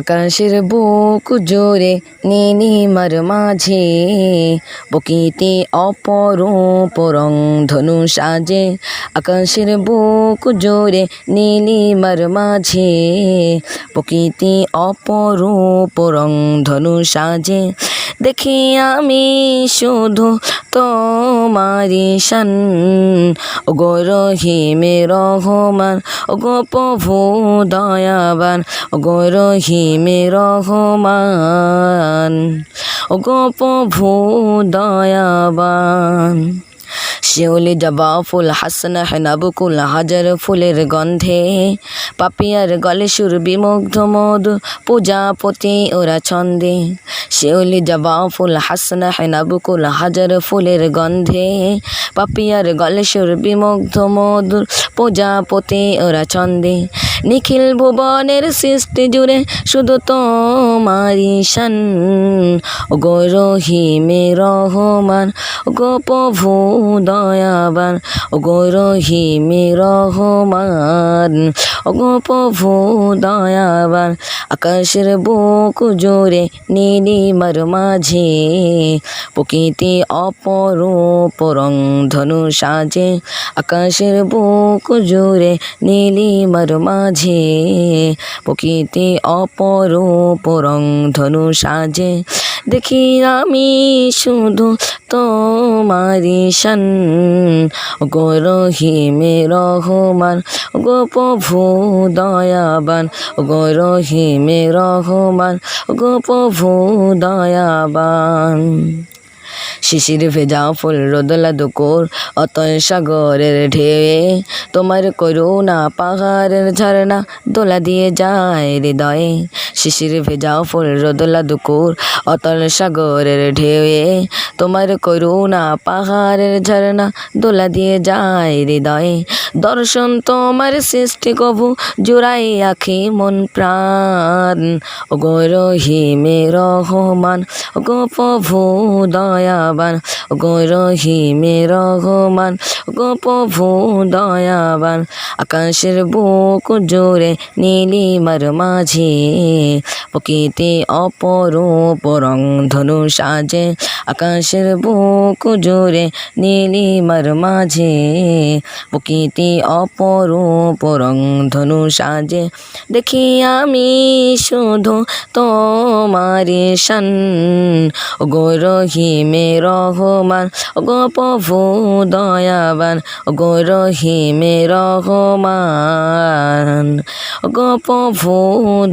আকাশের বুক জোরে নীলিমার মাঝে প্রকৃতি অপরূপ রং ধনু সাজে। আকাশের বুক জোরে নীলিমার মাঝে প্রকৃতি অপরূপ রং ধনু সাজে। দেখি আমি শুধু তোমারি শান, ওগো রহিমে রহমান, ওগো প্রভু দয়াবান, ওগো রহিমে রহমান, ওগো প্রভু দয়াবান। শিউলি জবা ফুল হাসনা হেনাবকুল হাজার ফুলের গন্ধে পাপিয়ার গলে সুর বিমুগ্ধ মধু পূজাপতি ওরা ছন্দে। শিউলি জবা ফুল হাসনা হেনাবকুল হাজার ফুলের গন্ধে পাপিয়ার গলে সুর বিমুগ্ধ মধু পূজাপতি ওরা ছন্দে। নিখিল ভুবনের সৃষ্টি জুড়ে শুধু তোমারি শান, ওগো রহিমে রহমান, ওগো প্রভু দয়াবান, ওগো রহিমে রহমান, ওগো প্রভু দয়াবান। আকাশের বুক জোরে নীলিমার মাঝে প্রকৃতি অপরূপ রং ধনু সাজে। আকাশের বুক জোরে নীলিমার মাঝে প্রকৃতি অপরূপ রং ধনু সাজে। দেখি আমি শুধু তোমারি শান, ওগো রহিমে রহমান, ওগো প্রভু দয়াবান, ওগো রহিমে রহমান, ওগো প্রভু দয়াবান। শিশির ভেজা ফুল রোদলা দুকুর অতল সাগরের ঢেউয়ে তোমার করুণা পাহাড়ের ঝর্ণা দোলা দিয়ে যায় হৃদয়ে। শিশির ভেজা ফুল রোদলা দুকুর অতল সাগরের ঢেউয়ে তোমার করুণা পাহাড়ের ঝর্ণা দোলা দিয়ে যায় হৃদয়ে। দর্শন তোমার সৃষ্টি কভু জোড়াই আখি মন প্রাণ, ওগো রহিমে রহমান, ওগো প্রভু দয়াবান, ওগো রহিমে রহমান, ওগো প্রভু দয়াবান। আকাশের বুক জোরে নীলিমার মাঝে প্রকৃতি অপরূপ রং ধনু সাজে। আকাশের বুক জোরে নীলিমার মাঝে প্রকৃতি অপরূপ রং ধনু সাজে। দেখি আমি শুধু তোমারি শান, ওগো রহিমে রহমান, ওগো প্রভু দয়াবান, ওগো রহিমে রহমান, ওগো প্রভু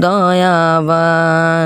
দয়াবান।